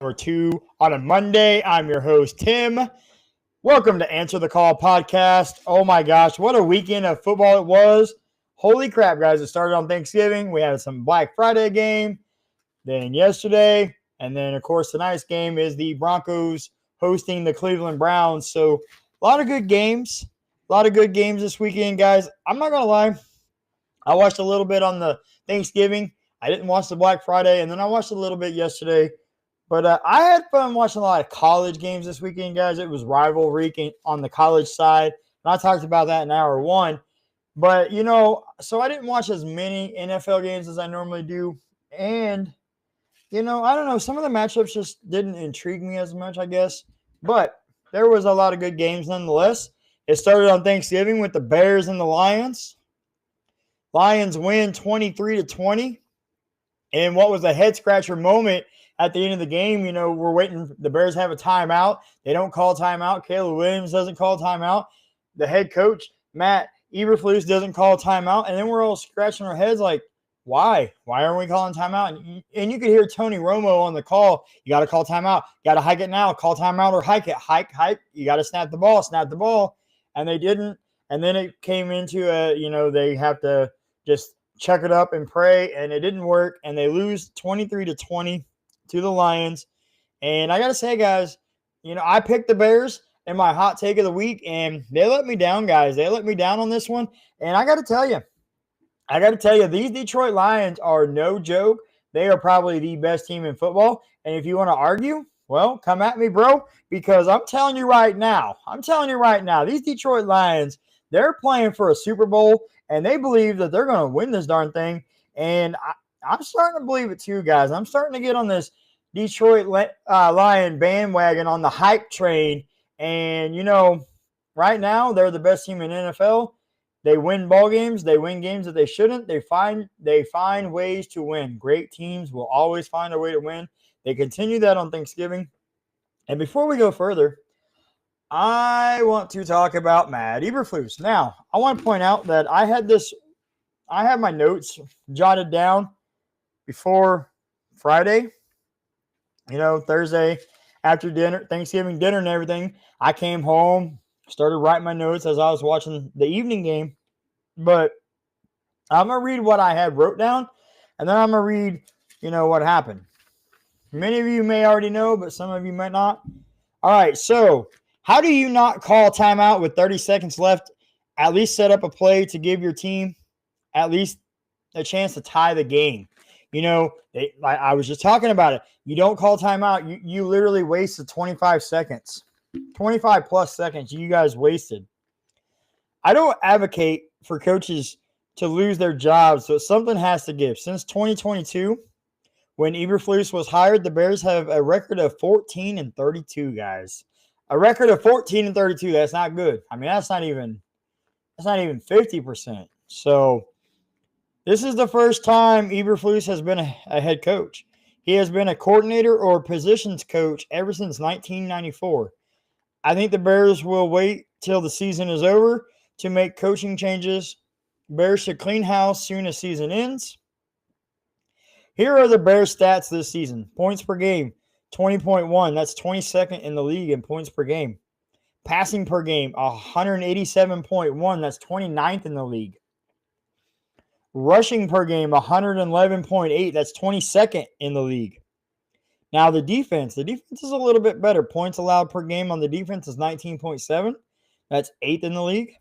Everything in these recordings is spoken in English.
Number 2 on a Monday. I'm your host, Tim. Welcome to Answer the Coll podcast. Oh my gosh, what a weekend of football it was. Holy crap, guys. It started on Thanksgiving. We had some Black Friday game. Then yesterday. And then, of course, tonight's game is the Broncos hosting the Cleveland Browns. So, a lot of good games. A lot of good games this weekend, guys. I'm not going to lie. I watched a little bit on the Thanksgiving. I didn't watch the Black Friday. And then I watched a little bit yesterday. But I had fun watching a lot of college games this weekend, guys. It was rivalry on the college side. And I talked about that in hour one. But, so I didn't watch as many NFL games as I normally do. And, I don't know. Some of the matchups just didn't intrigue me as much, I guess. But there was a lot of good games nonetheless. It started on Thanksgiving with the Bears and the Lions. Lions win 23-20. And what was a head-scratcher moment at the end of the game, we're waiting. The Bears have a timeout. They don't call timeout. Caleb Williams doesn't call timeout. The head coach, Matt Eberflus, doesn't call timeout. And then we're all scratching our heads like, why? Why aren't we calling timeout? And you could hear Tony Romo on the call. You got to call timeout. You got to hike it now. Call timeout or hike it. Hike. You got to snap the ball. And they didn't. And then it came into they have to just check it up and pray. And it didn't work. And they lose 23-20. To the Lions. And I got to say, guys, I picked the Bears in my hot take of the week, and they let me down, guys. They let me down on this one. And I got to tell you, these Detroit Lions are no joke. They are probably the best team in football. And if you want to argue, well, come at me, bro, because I'm telling you right now, these Detroit Lions, they're playing for a Super Bowl, and they believe that they're going to win this darn thing. And I'm starting to believe it too, guys. I'm starting to get on this Detroit Lion bandwagon on the hype train. And, right now they're the best team in NFL. They win ball games. They win games that they shouldn't. They find ways to win. Great teams will always find a way to win. They continue that on Thanksgiving. And before we go further, I want to talk about Matt Eberflus. Now, I want to point out that I have my notes jotted down before Friday, Thursday after dinner, Thanksgiving dinner and everything. I came home, started writing my notes as I was watching the evening game. But I'm going to read what I had wrote down, and then I'm going to read, what happened. Many of you may already know, but some of you might not. All right, so how do you not call timeout with 30 seconds left? At least set up a play to give your team at least a chance to tie the game. I was just talking about it. You don't call timeout. You literally wasted 25 seconds. 25 plus seconds you guys wasted. I don't advocate for coaches to lose their jobs, but something has to give. Since 2022, when Eberflus was hired, the Bears have a record of 14-32, guys. A record of 14-32. That's not good. I mean, that's not even 50%. So this is the first time Eberflus has been a head coach. He has been a coordinator or positions coach ever since 1994. I think the Bears will wait till the season is over to make coaching changes. Bears should clean house soon as season ends. Here are the Bears stats this season. Points per game, 20.1. That's 22nd in the league in points per game. Passing per game, 187.1. That's 29th in the league. Rushing per game, 111.8. That's 22nd in the league. Now, the defense is a little bit better. Points allowed per game on the defense is 19.7. That's 8th in the league.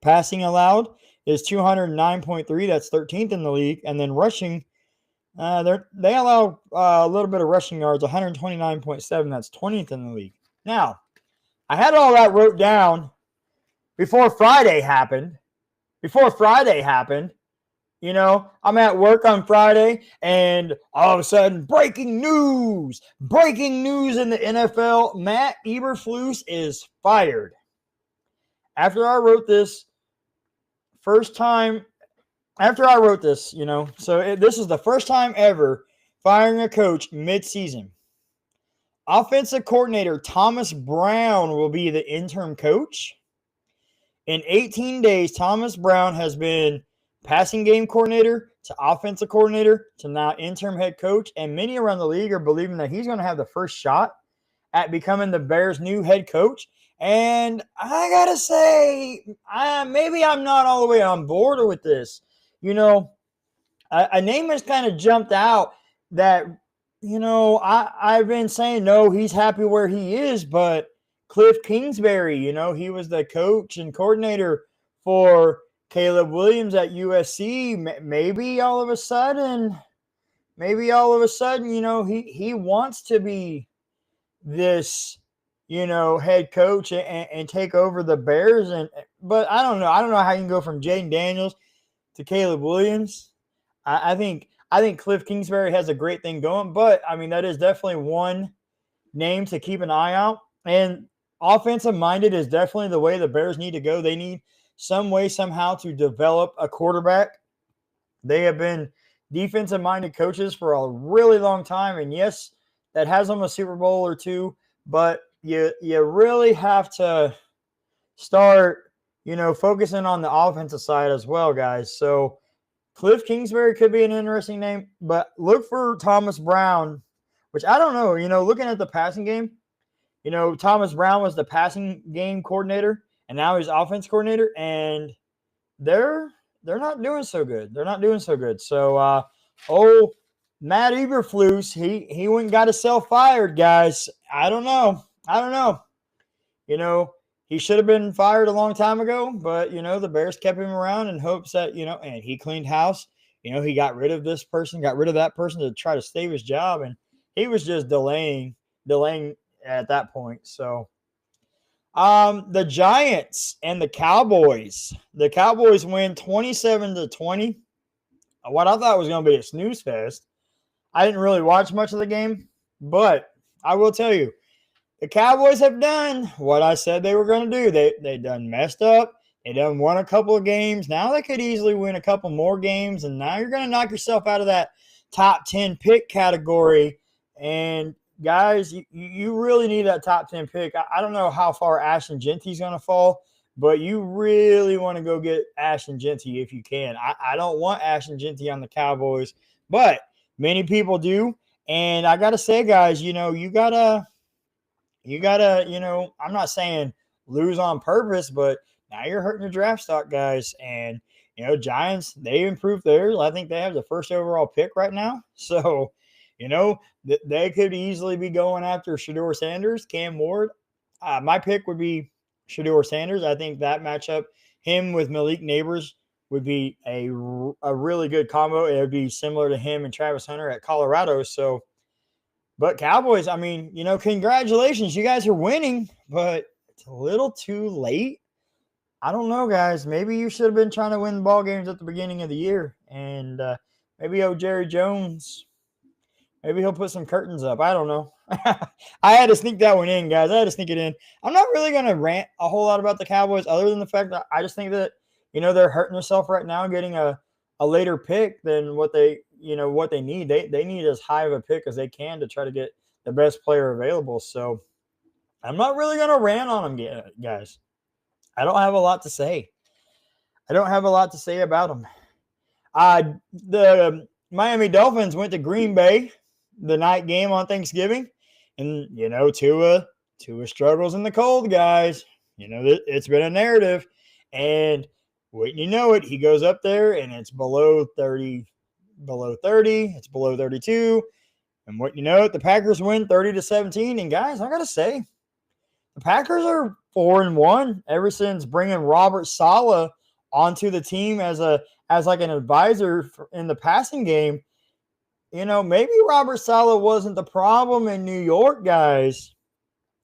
Passing allowed is 209.3. That's 13th in the league. And then rushing, they allow a little bit of rushing yards, 129.7. That's 20th in the league. Now, I had all that wrote down before Friday happened. I'm at work on Friday, and all of a sudden, breaking news in the NFL, Matt Eberflus is fired. After I wrote this, this is the first time ever firing a coach mid-season. Offensive coordinator Thomas Brown will be the interim coach. In 18 days, Thomas Brown has been passing game coordinator to offensive coordinator to now interim head coach. And many around the league are believing that he's going to have the first shot at becoming the Bears' new head coach. And I got to say, maybe I'm not all the way on board with this. A name has kind of jumped out that, I've been saying, no, he's happy where he is, but Cliff Kingsbury, he was the coach and coordinator for Caleb Williams at USC. Maybe all of a sudden, he wants to be this, head coach and take over the Bears. But I don't know. I don't know how you can go from Jaden Daniels to Caleb Williams. I think Cliff Kingsbury has a great thing going, but I mean, that is definitely one name to keep an eye out. And offensive minded is definitely the way the Bears need to go. They need some way, somehow to develop a quarterback. They have been defensive minded coaches for a really long time. And yes, that has them a Super Bowl or two, but you really have to start, focusing on the offensive side as well, guys. So Cliff Kingsbury could be an interesting name, but look for Thomas Brown, which I don't know, looking at the passing game, Thomas Brown was the passing game coordinator and now he's offense coordinator, and they're not doing so good. So, Matt Eberflus, he went and got himself fired, guys. I don't know. He should have been fired a long time ago, but, the Bears kept him around in hopes that, and he cleaned house. He got rid of this person, got rid of that person to try to save his job, and he was just delaying at that point. So, the Giants and the Cowboys. The Cowboys win 27-20. What I thought was going to be a snooze fest. I didn't really watch much of the game, but I will tell you, the Cowboys have done what I said they were going to do. They done messed up. They done won a couple of games. Now they could easily win a couple more games, and now you're going to knock yourself out of that top 10 pick category. And, guys, you really need that top 10 pick. I don't know how far Ashton Genty's going to fall, but you really want to go get Ashton Genty if you can. I don't want Ashton Genty on the Cowboys, but many people do. And I got to say, guys, you got to – I'm not saying lose on purpose, but now you're hurting your draft stock, guys. And, Giants, they improved theirs. I think they have the first overall pick right now. So, they could easily be going after Shedeur Sanders, Cam Ward. My pick would be Shedeur Sanders. I think that matchup, him with Malik Neighbors, would be a really good combo. It would be similar to him and Travis Hunter at Colorado. So, but Cowboys, I mean, congratulations. You guys are winning, but it's a little too late. I don't know, guys. Maybe you should have been trying to win ball games at the beginning of the year. And maybe Jerry Jones, maybe he'll put some curtains up. I don't know. I had to sneak that one in, guys. I had to sneak it in. I'm not really going to rant a whole lot about the Cowboys other than the fact that I just think that, they're hurting themselves right now getting a later pick than what they need. They need as high of a pick as they can to try to get the best player available. So I'm not really going to rant on them, guys. I don't have a lot to say. About them. The Miami Dolphins went to Green Bay the night game on Thanksgiving. And, Tua struggles in the cold, guys. It's been a narrative. And wouldn't you know it, he goes up there and it's below 30, it's below 32. And what you know, the Packers win 30-17. And guys, I got to say, the Packers are 4-1 ever since bringing Robert Saleh onto the team as like an advisor in the passing game. Maybe Robert Saleh wasn't the problem in New York, guys.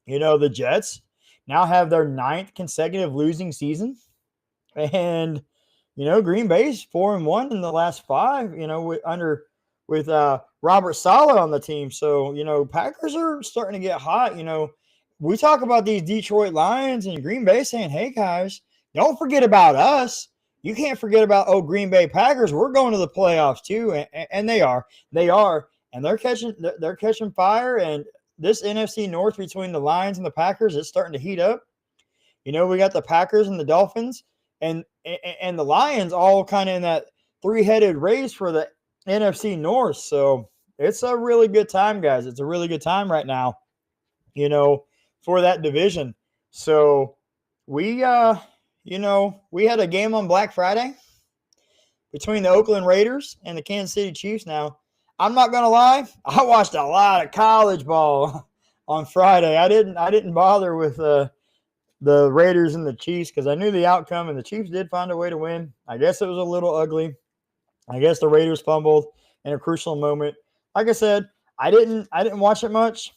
The Jets now have their 9th consecutive losing season. And, Green Bay's 4-1 in the last 5, with Robert Saleh on the team. So, Packers are starting to get hot. We talk about these Detroit Lions and Green Bay saying, hey, guys, don't forget about us. You can't forget about, Green Bay Packers. We're going to the playoffs too. And they are. And they're catching fire. And this NFC North between the Lions and the Packers is starting to heat up. We got the Packers and the Dolphins. And and the Lions all kind of in that three-headed race for the NFC North. So it's a really good time, guys. It's a really good time right now, for that division. So we had a game on Black Friday between the Oakland Raiders and the Kansas City Chiefs. Now, I'm not going to lie, I watched a lot of college ball on Friday. I didn't bother with the Raiders and the Chiefs because I knew the outcome, and the Chiefs did find a way to win. I guess it was a little ugly. I guess the Raiders fumbled in a crucial moment. Like I said, I didn't watch it much.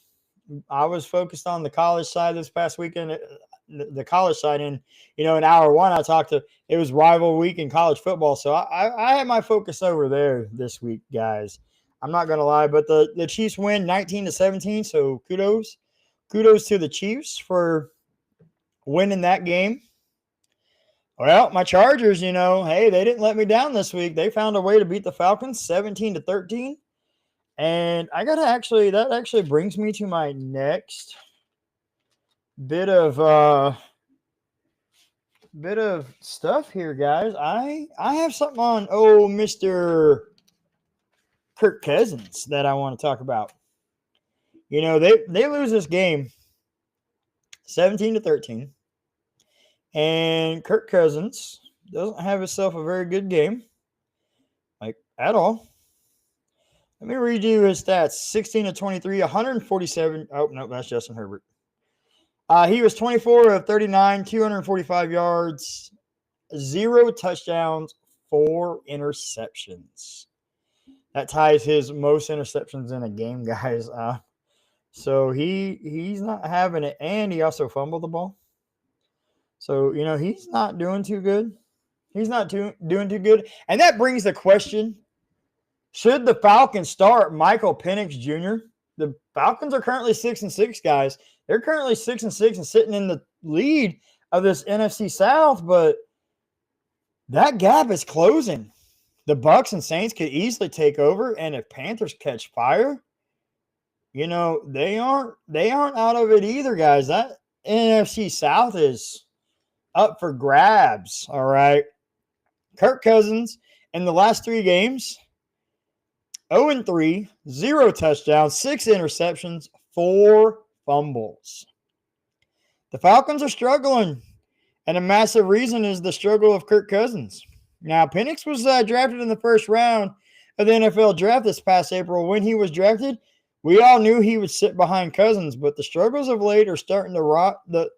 I was focused on the college side this past weekend, the college side. And, in hour one, it was rival week in college football. So I had my focus over there this week, guys. I'm not going to lie, but the Chiefs win 19-17. So kudos to the Chiefs for winning that game. Well, my Chargers, hey, they didn't let me down this week. They found a way to beat the Falcons 17-13. And that actually brings me to my next bit of stuff here, guys. I have something on Mr. Kirk Cousins that I want to talk about. They lose this game 17-13. And Kirk Cousins doesn't have himself a very good game, like at all. Let me read you his stats. 16-23, 147. Oh, no, that's Justin Herbert. He was 24 of 39, 245 yards, 0 touchdowns, 4 interceptions. That ties his most interceptions in a game, guys. So he's not having it, and he also fumbled the ball. So, he's not doing too good. He's not doing too good. And that brings the question, should the Falcons start Michael Penix Jr.? The Falcons are currently 6-6, guys. They're currently 6-6 and sitting in the lead of this NFC South, but that gap is closing. The Bucs and Saints could easily take over, and if Panthers catch fire, they aren't out of it either, guys. That NFC South is up for grabs, all right? Kirk Cousins in the last 3 games, 0-3, 0 touchdowns, 6 interceptions, 4 fumbles. The Falcons are struggling, and a massive reason is the struggle of Kirk Cousins. Now, Penix was drafted in the first round of the NFL draft this past April. When he was drafted, we all knew he would sit behind Cousins, but the struggles of late are starting to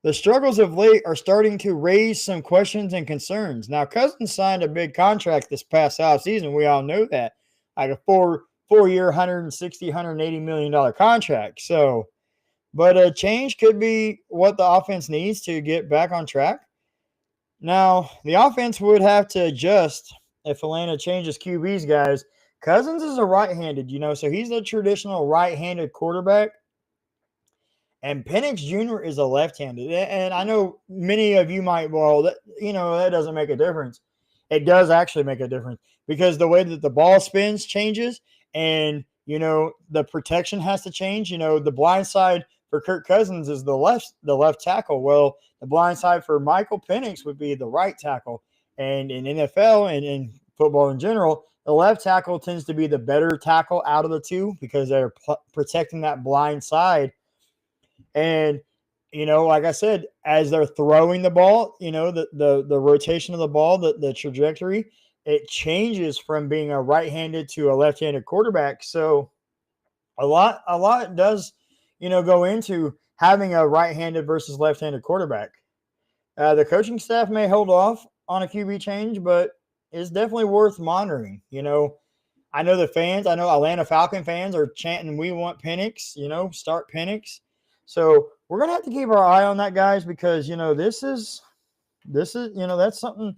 The struggles of late are starting to raise some questions and concerns. Now, Cousins signed a big contract this past offseason. We all know that. Like a four-year, $160, $180 million contract. So, but a change could be what the offense needs to get back on track. Now, the offense would have to adjust if Atlanta changes QBs, guys. Cousins is a right-handed, so he's a traditional right-handed quarterback. And Penix Jr. is a left-handed. And I know many of you might, that doesn't make a difference. It does actually make a difference because the way that the ball spins changes and, the protection has to change. The blind side for Kirk Cousins is the left tackle. Well, the blind side for Michael Penix would be the right tackle. And in NFL and in football in general, the left tackle tends to be the better tackle out of the two because they're protecting that blind side. And, like I said, as they're throwing the ball, the rotation of the ball, the trajectory, it changes from being a right-handed to a left-handed quarterback. So a lot does, go into having a right-handed versus left-handed quarterback. The coaching staff may hold off on a QB change, but it's definitely worth monitoring. I know the fans, I know Atlanta Falcon fans are chanting, we want Penix, start Penix. So we're going to have to keep our eye on that, guys, because, this is, that's something.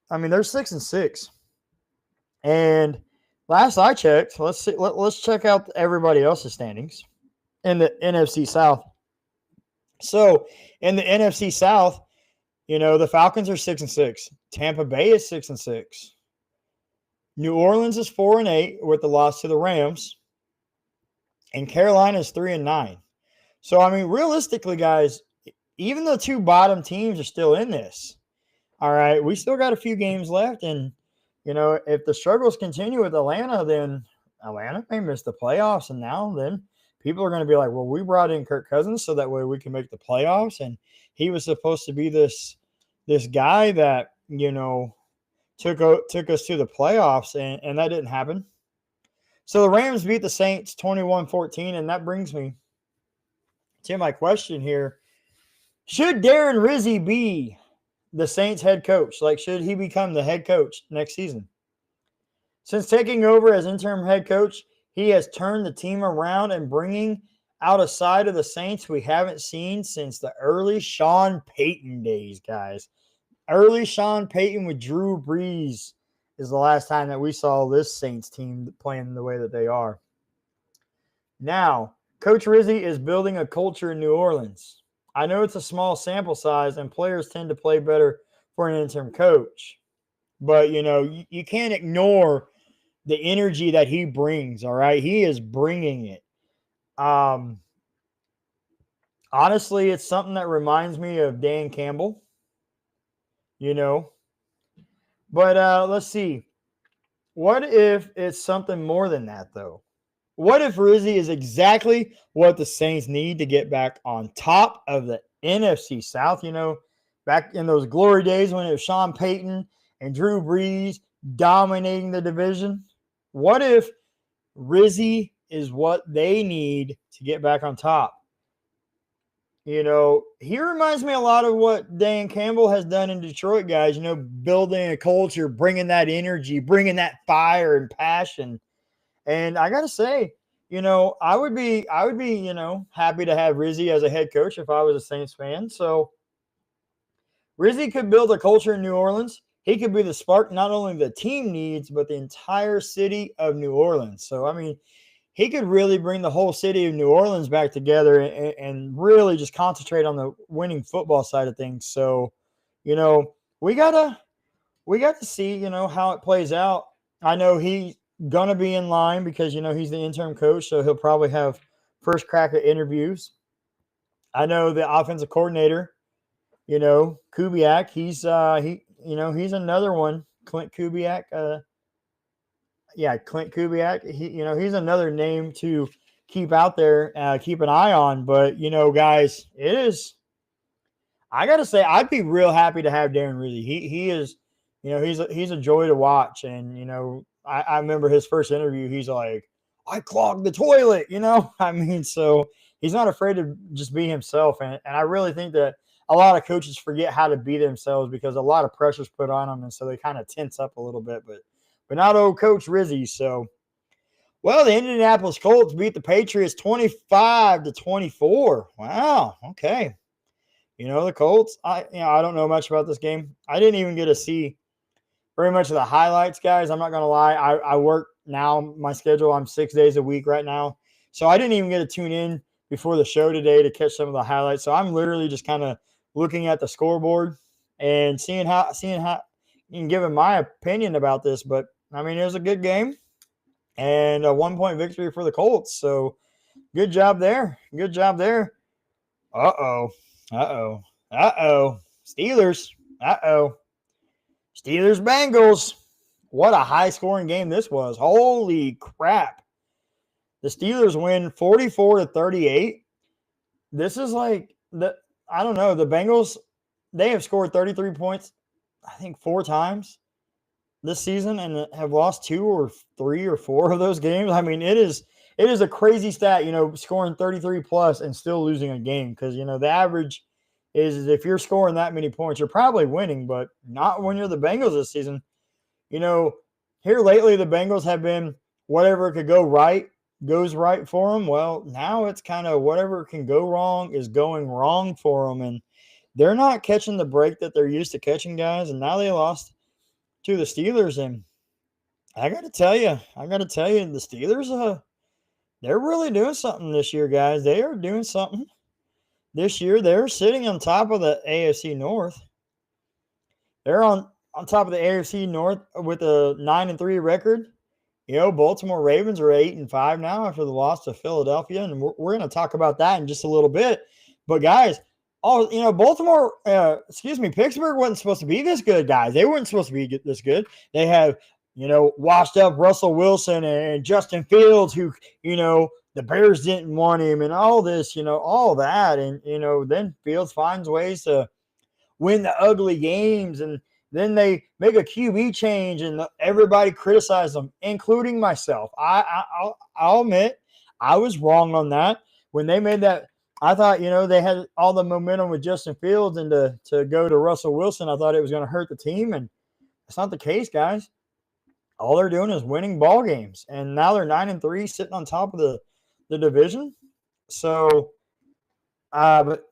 I mean, they're 6-6. And last I checked, let's check out everybody else's standings in the NFC South. So in the NFC South, the Falcons are 6-6. Tampa Bay is 6-6. New Orleans is 4-8 with the loss to the Rams. And Carolina is 3-9. So, I mean, realistically, guys, even the two bottom teams are still in this. All right, we still got a few games left, and if the struggles continue with Atlanta, then Atlanta may miss the playoffs, and then people are going to be like, well, we brought in Kirk Cousins so that way we can make the playoffs, and he was supposed to be this guy that took us to the playoffs, and that didn't happen. So the Rams beat the Saints 21-14, and that brings me to my question here. Should Darren Rizzi be the Saints head coach? Like, should he become the head coach next season? Since taking over as interim head coach, he has turned the team around and bringing out a side of the Saints we haven't seen since the early Sean Payton days, guys. Early Sean Payton with Drew Brees is the last time that we saw this Saints team playing the way that they are. Now, Coach Rizzi is building a culture in New Orleans. I know it's a small sample size and players tend to play better for an interim coach. But, you can't ignore the energy that he brings, all right? He is bringing it. Honestly, it's something that reminds me of Dan Campbell, But let's see. What if it's something more than that, though? What if Rizzi is exactly what the Saints need to get back on top of the NFC South? Back in those glory days when it was Sean Payton and Drew Brees dominating the division. What if Rizzi is what they need to get back on top? He reminds me a lot of what Dan Campbell has done in Detroit, guys, building a culture, bringing that energy, bringing that fire and passion. And I got to say, I would be, happy to have Rizzi as a head coach if I was a Saints fan. So Rizzi could build a culture in New Orleans. He could be the spark not only the team needs, but the entire city of New Orleans. So, he could really bring the whole city of New Orleans back together and really just concentrate on the winning football side of things. So, we got to see, how it plays out. I know he's going to be in line because, he's the interim coach, so he'll probably have first crack at interviews. I know the offensive coordinator, Kubiak, he's another one. Clint Kubiak. Clint Kubiak. He's another name to keep out there, keep an eye on. But, guys, it is – I got to say, I'd be real happy to have Darren Rizzi. He is – he's a joy to watch. And, I remember his first interview, he's like, I clogged the toilet, so he's not afraid to just be himself. And I really think that a lot of coaches forget how to be themselves because a lot of pressure's put on them, and so they kind of tense up a little bit. But not old Coach Rizzi. So, well, the Indianapolis Colts beat the Patriots 25-24. Wow. Okay. The Colts, I don't know much about this game. I didn't even get to see very much of the highlights, guys. I'm not going to lie. I work now, my schedule, I'm 6 days a week right now. So I didn't even get to tune in before the show today to catch some of the highlights. So I'm literally just kind of looking at the scoreboard and seeing how and giving my opinion about this. But, it was a good game and a 1-point victory for the Colts. So good job there. Good job there. Uh-oh. Steelers. Steelers Bengals. What a high-scoring game this was. Holy crap. The Steelers win 44-38. This is like the Bengals, they have scored 33 points, I think 4 times this season and have lost 2 or 3 or 4 of those games. It is a crazy stat, scoring 33 plus and still losing a game because, the average is if you're scoring that many points, you're probably winning, but not when you're the Bengals this season. Here lately, the Bengals have been whatever could go right goes right for them. Well, now it's kind of whatever can go wrong is going wrong for them, and they're not catching the break that they're used to catching, guys, and now they lost to the Steelers, and I got to tell you, the Steelers, they're really doing something this year, guys. They are doing something this year. They're sitting on top of the AFC North. They're on top of the AFC North with a 9-3 record. Baltimore Ravens are 8-5 now after the loss to Philadelphia, and we're going to talk about that in just a little bit. But, guys, Baltimore, Pittsburgh wasn't supposed to be this good, guys. They weren't supposed to be this good. They have, washed up Russell Wilson and Justin Fields, who, the Bears didn't want him and all this, all that. And, then Fields finds ways to win the ugly games. And then they make a QB change and everybody criticized them, including myself. I'll admit I was wrong on that. When they made that, I thought, they had all the momentum with Justin Fields, and to go to Russell Wilson, I thought it was going to hurt the team, and it's not the case, guys. All they're doing is winning ball games, and now they're 9-3, sitting on top of the division. So, but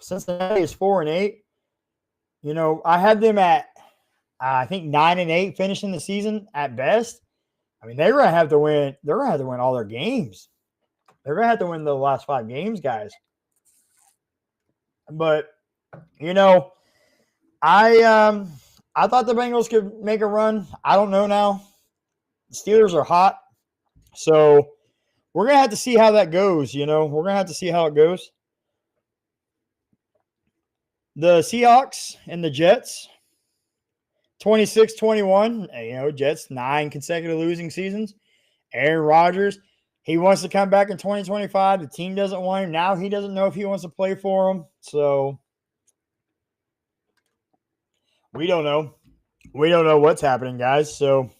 Cincinnati is 4-8. I had them at I think 9-8 finishing the season at best. I mean, they're gonna have to win. They're gonna have to win all their games. They're going to have to win the last 5 games, guys. But, I thought the Bengals could make a run. I don't know now. The Steelers are hot. So, we're going to have to see how that goes, We're going to have to see how it goes. The Seahawks and the Jets, 26-21. Jets, 9 consecutive losing seasons. Aaron Rodgers, he wants to come back in 2025. The team doesn't want him. Now he doesn't know if he wants to play for him. So we don't know. We don't know what's happening, guys. So,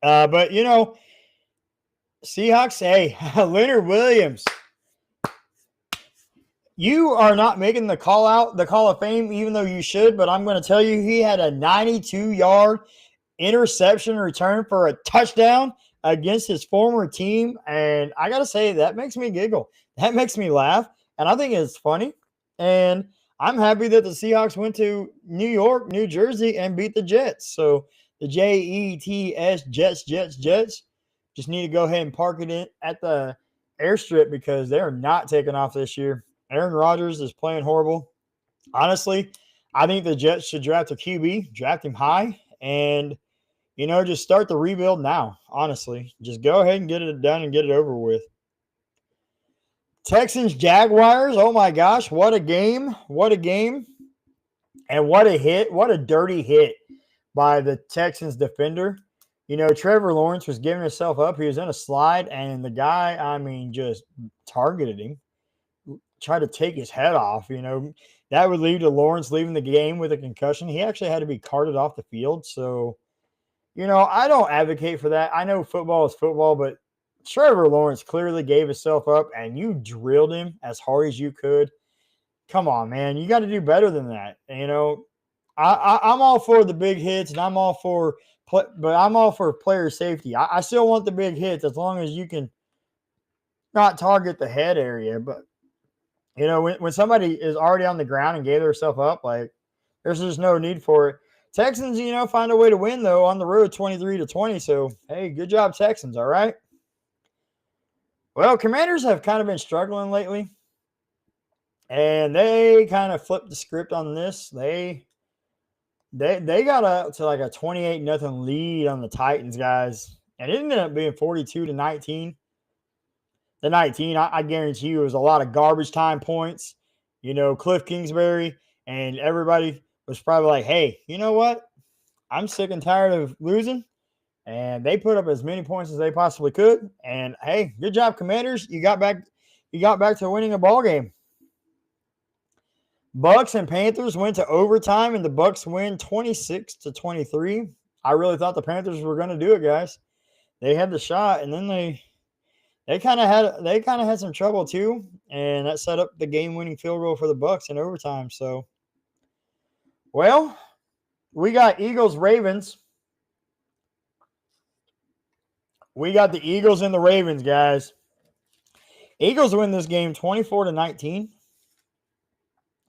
but, Seahawks, hey, Leonard Williams, you are not making the Coll Out, the Call of Fame, even though you should. But I'm going to tell you, he had a 92-yard interception return for a touchdown against his former team, and I gotta say, that makes me giggle. That makes me laugh, and I think it's funny. And I'm happy that the Seahawks went to New York, New Jersey, and beat the Jets. So the Jets, Jets, just need to go ahead and park it in at the airstrip because they are not taking off this year. Aaron Rodgers is playing horrible. Honestly, I think the Jets should draft a QB, draft him high, and just start the rebuild now, honestly. Just go ahead and get it done and get it over with. Texans, Jaguars, oh my gosh, what a game. What a game. And what a hit, what a dirty hit by the Texans defender. Trevor Lawrence was giving himself up. He was in a slide, and the guy, just targeted him. Tried to take his head off, That would lead to Lawrence leaving the game with a concussion. He actually had to be carted off the field, so I don't advocate for that. I know football is football, but Trevor Lawrence clearly gave himself up, and you drilled him as hard as you could. Come on, man. You got to do better than that. I'm all for the big hits, and I'm all for player safety. I still want the big hits as long as you can not target the head area. But, when somebody is already on the ground and gave themselves up, there's just no need for it. Texans, find a way to win, though, on the road 23-20. So, hey, good job, Texans, all right? Well, Commanders have kind of been struggling lately. And they kind of flipped the script on this. They got up to like a 28-0 lead on the Titans, guys. And it ended up being 42-19. The 19, I guarantee you, it was a lot of garbage time points. Cliff Kingsbury and everybody was probably like, hey, you know what? I'm sick and tired of losing. And they put up as many points as they possibly could. And hey, good job, Commanders. You got back to winning a ball game. Bucks and Panthers went to overtime, and the Bucks win 26-23. I really thought the Panthers were going to do it, guys. They had the shot, and then they kind of had some trouble too, and that set up the game-winning field goal for the Bucks in overtime. So, well, we got Eagles-Ravens. We got the Eagles and the Ravens, guys. Eagles win this game 24-19.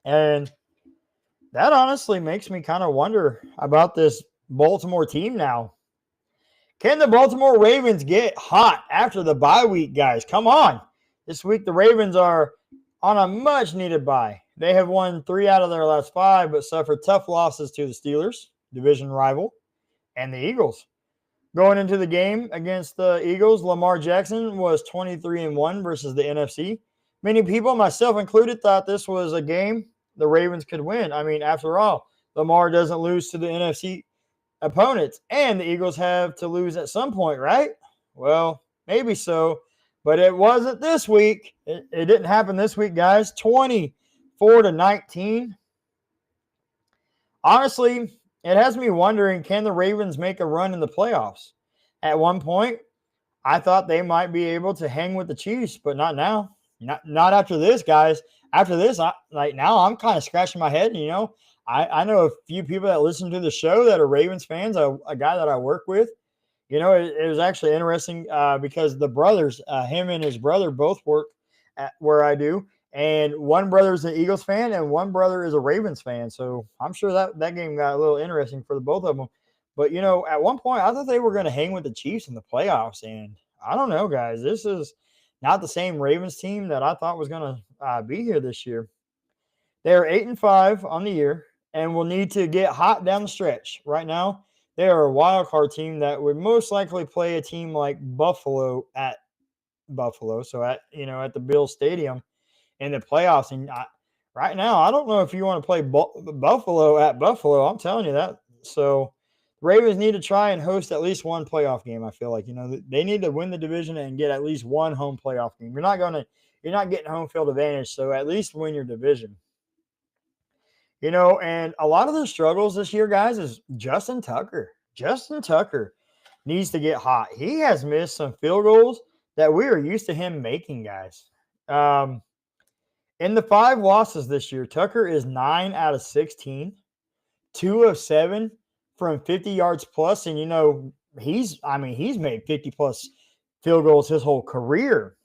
And that honestly makes me kind of wonder about this Baltimore team now. Can the Baltimore Ravens get hot after the bye week, guys? Come on. This week, the Ravens are on a much-needed bye. They have won 3 out of their last 5, but suffered tough losses to the Steelers, division rival, and the Eagles. Going into the game against the Eagles, Lamar Jackson was 23-1 versus the NFC. many people, myself included, thought this was a game the Ravens could win. I mean, after all, Lamar doesn't lose to the NFC opponents, and the Eagles have to lose at some point, right? Well, maybe so, but it wasn't this week. It didn't happen this week, guys. 24-19. Honestly, it has me wondering, can the Ravens make a run in the playoffs? At one point, I thought they might be able to hang with the Chiefs, but not now. Not after this, guys. After this, now I'm kind of scratching my head. I know a few people that listen to the show that are Ravens fans. A guy that I work with. It was actually interesting because the brothers, him and his brother, both work at where I do. And one brother is an Eagles fan and one brother is a Ravens fan. So I'm sure that game got a little interesting for the both of them. But, at one point, I thought they were going to hang with the Chiefs in the playoffs. And I don't know, guys. This is not the same Ravens team that I thought was going to be here this year. They're 8-5 on the year and will need to get hot down the stretch. Right now, they are a wild card team that would most likely play a team like Buffalo at Buffalo. So at the Bills Stadium in the playoffs. And right now, I don't know if you want to play Buffalo at Buffalo. I'm telling you that. So the Ravens need to try and host at least one playoff game. I feel like they need to win the division and get at least one home playoff game. You're not getting home field advantage. So at least win your division. And a lot of the struggles this year, guys, is Justin Tucker. Justin Tucker needs to get hot. He has missed some field goals that we are used to him making, guys. In the 5 losses this year, Tucker is 9 out of 16, 2 of 7 from 50 yards plus. And, he's made 50-plus field goals his whole career.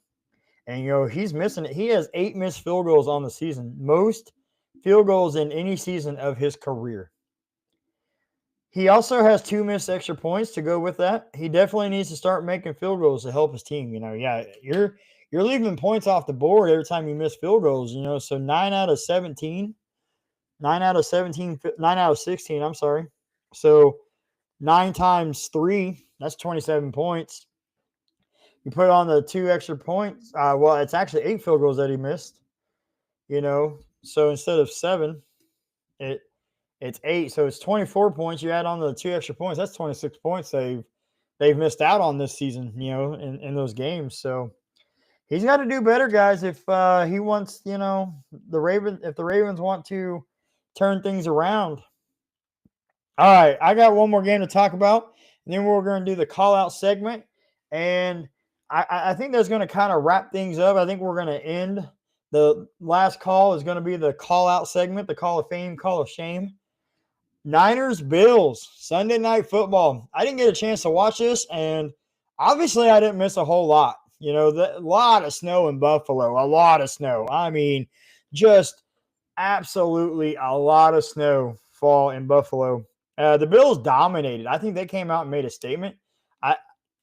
And, he's missing it. He has 8 missed field goals on the season, most field goals in any season of his career. He also has 2 missed extra points to go with that. He definitely needs to start making field goals to help his team. You're leaving points off the board every time you miss field goals, So 9 out of 16, I'm sorry. So 9 times 3, that's 27 points. You put on the 2 extra points. It's actually 8 field goals that he missed, So instead of 7, it's 8. So it's 24 points. You add on the 2 extra points. That's 26 points they've missed out on this season, in those games. So he's got to do better, guys, if he wants, if the Ravens want to turn things around. All right, I got one more game to talk about, and then we're going to do the call out segment. And I think that's going to kind of wrap things up. I think we're going to end. The last call is going to be the call out segment, the call of fame, call of shame. Niners, Bills, Sunday Night Football. I didn't get a chance to watch this, and obviously I didn't miss a whole lot. A lot of snow in Buffalo, a lot of snow. I mean, just absolutely a lot of snow fall in Buffalo. The Bills dominated. I think they came out and made a statement.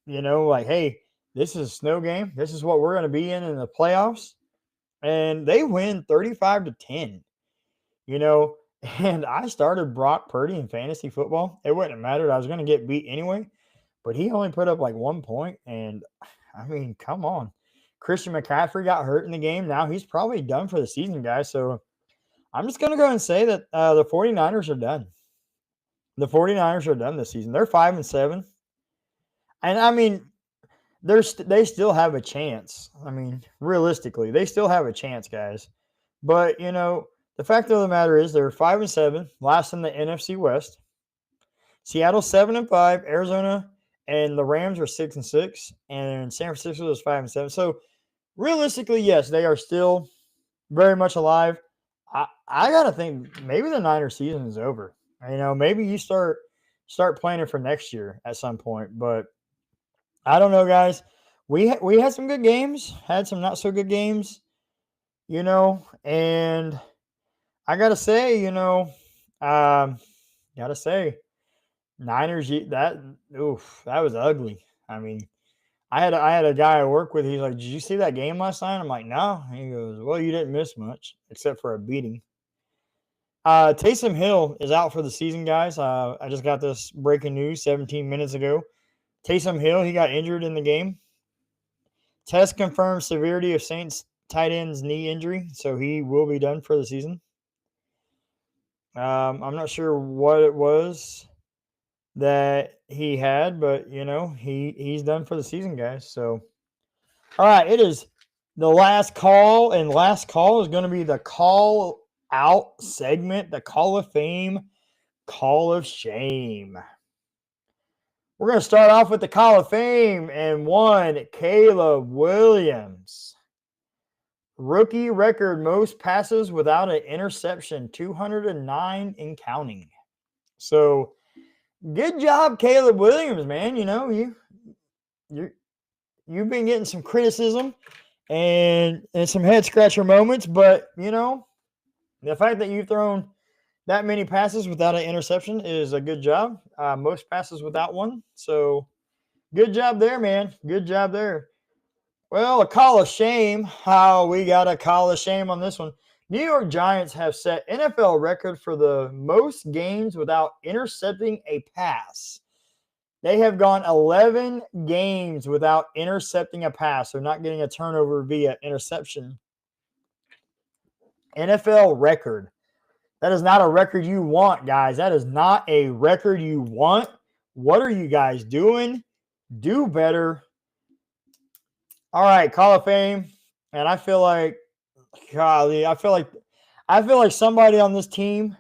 Hey, this is a snow game. This is what we're going to be in the playoffs. And they win 35-10, and I started Brock Purdy in fantasy football. It wouldn't have mattered. I was going to get beat anyway, but he only put up like 1 point. And I mean, come on. Christian McCaffrey got hurt in the game. Now he's probably done for the season, guys. So I'm just going to go and say that the 49ers are done. The 49ers are done this season. They're 5-7. And I mean, they still have a chance. I mean, realistically, they still have a chance, guys. But, the fact of the matter is they're 5-7, last in the NFC West. Seattle 7-5, Arizona and the Rams are 6-6, and San Francisco is 5-7. So, realistically, yes, they are still very much alive. I got to think maybe the Niners season is over. Maybe you start planning for next year at some point, but I don't know, guys. We had some good games, had some not so good games, and I gotta say, Niners, that was ugly. I mean, I had a guy I work with. He's like, "Did you see that game last night?" I'm like, "No." He goes, "Well, you didn't miss much except for a beating." Taysom Hill is out for the season, guys. I just got this breaking news 17 minutes ago. Taysom Hill, he got injured in the game. Test confirmed severity of Saints tight end's knee injury, so he will be done for the season. I'm not sure what it was that he had, but he's done for the season, guys. So, all right, it is the last call, and last call is going to be the Coll Out segment, the Call of Fame, Call of Shame. We're going to start off with the Call of Fame, and one, Caleb Williams. Rookie record most passes without an interception, 209 and counting. So, good job, Caleb Williams, man. You've been getting some criticism and some head scratcher moments, but the fact that you've thrown that many passes without an interception is a good job. Most passes without one. So, good job there, man. Good job there. Well, a call of shame. How we got a call of shame on this one. New York Giants have set NFL record for the most games without intercepting a pass. They have gone 11 games without intercepting a pass, or not getting a turnover via interception. NFL record. That is not a record you want, guys. That is not a record you want. What are you guys doing? Do better. All right, Call of Fame. And I feel like, golly, I feel like somebody on this team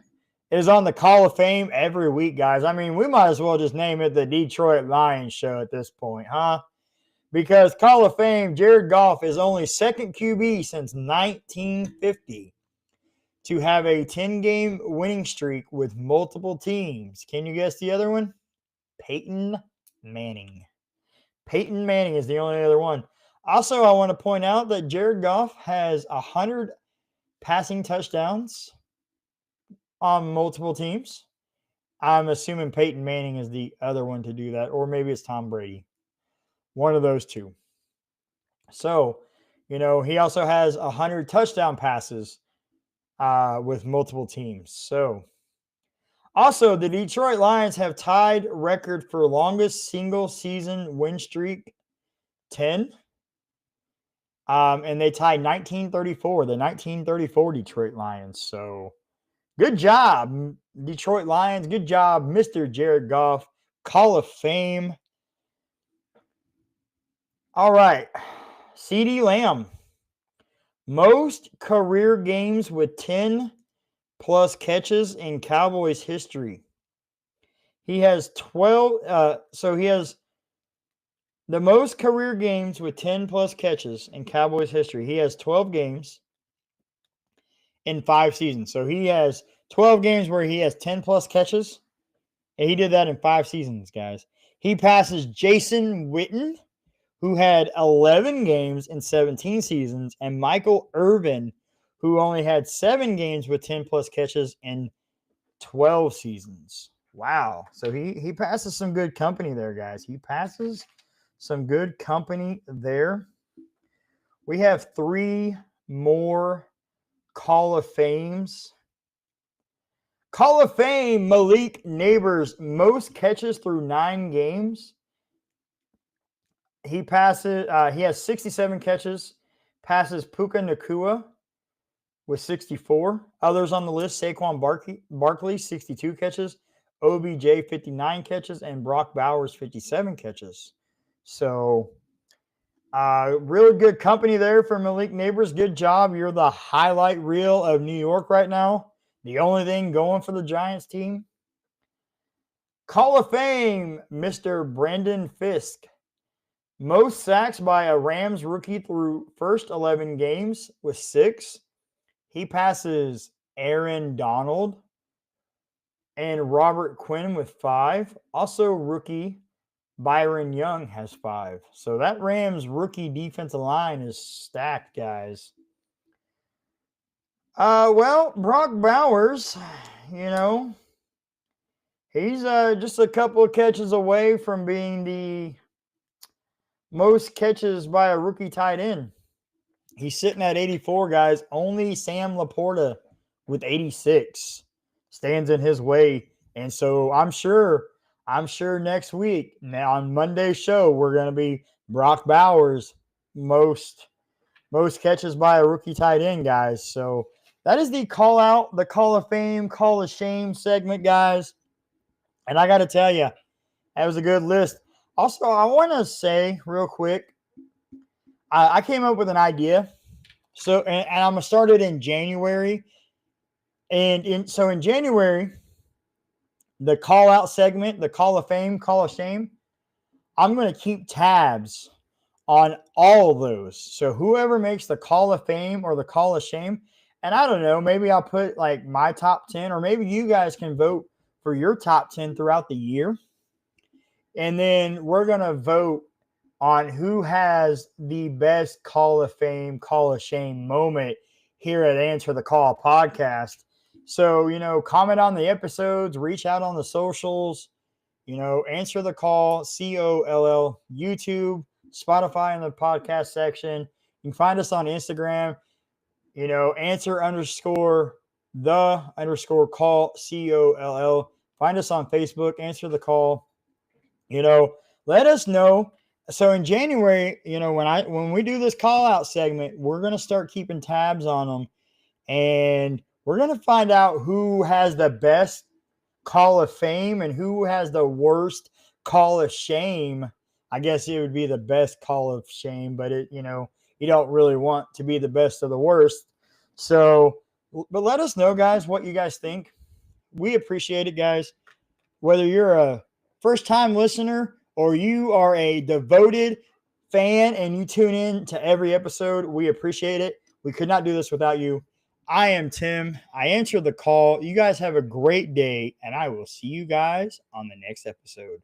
is on the Call of Fame every week, guys. I mean, we might as well just name it the Detroit Lions show at this point, huh? Because Call of Fame, Jared Goff is only second QB since 1950 to have a 10-game winning streak with multiple teams. Can you guess the other one? Peyton Manning. Peyton Manning is the only other one. Also, I want to point out that Jared Goff has 100 passing touchdowns on multiple teams. I'm assuming Peyton Manning is the other one to do that, or maybe it's Tom Brady. One of those two. So, he also has 100 touchdown passes with multiple teams. So, also, the Detroit Lions have tied record for longest single season win streak, 10. And they tied 1934, the 1934 Detroit Lions. So, good job, Detroit Lions. Good job, Mr. Jared Goff. Call of Fame. All right. CeeDee Lamb. Most career games with 10-plus catches in Cowboys history. He has 12. He has the most career games with 10-plus catches in Cowboys history. He has 12 games in 5 seasons. So he has 12 games where he has 10-plus catches. And he did that in 5 seasons, guys. He passes Jason Witten, who had 11 games in 17 seasons, and Michael Irvin, who only had 7 games with 10-plus catches in 12 seasons. Wow. So he passes some good company there, guys. He passes some good company there. We have 3 more Call of Fames. Call of Fame, Malik Neighbors, most catches through 9 games. He has 67 catches, passes Puka Nacua with 64. Others on the list, Saquon Barkley, 62 catches, OBJ, 59 catches, and Brock Bowers, 57 catches. So, really good company there for Malik Neighbors. Good job. You're the highlight reel of New York right now. The only thing going for the Giants team. Call of Fame, Mr. Brandon Fisk. Most sacks by a Rams rookie through first 11 games with 6. He passes Aaron Donald and Robert Quinn with 5. Also, rookie Byron Young has 5. So that Rams rookie defensive line is stacked, guys. Brock Bowers, he's just a couple of catches away from being the most catches by a rookie tight end. He's sitting at 84, guys. Only Sam Laporta with 86 stands in his way. And so I'm sure next week, now on Monday's show, we're going to be Brock Bowers' most most catches by a rookie tight end, guys. So that is the Call Out, the Call of Fame, Call of Shame segment, guys. And I got to tell you, that was a good list. Also, I want to say real quick, I came up with an idea. So, and I'm going to start it in January. And in January, the Call Out segment, the Call of Fame, Call of Shame, I'm going to keep tabs on all of those. So whoever makes the Call of Fame or the Call of Shame, and I don't know, maybe I'll put like my top 10, or maybe you guys can vote for your top 10 throughout the year. And then we're going to vote on who has the best Call of Fame, Call of Shame moment here at Answer the Coll podcast. So, comment on the episodes, reach out on the socials, Answer the Coll, COLL, YouTube, Spotify in the podcast section. You can find us on Instagram, answer_the_call, COLL. Find us on Facebook, Answer the Coll. Let us know. So in January, when we do this Call Out segment, we're going to start keeping tabs on them, and we're going to find out who has the best Call of Fame and who has the worst Call of Shame. I guess it would be the best Call of Shame, but you don't really want to be the best of the worst. So, but let us know, guys, what you guys think. We appreciate it, guys. Whether you're a first-time listener or you are a devoted fan and you tune in to every episode, we appreciate it. We could not do this without you. I am Tim. I answered the call. You guys have a great day, and I will see you guys on the next episode.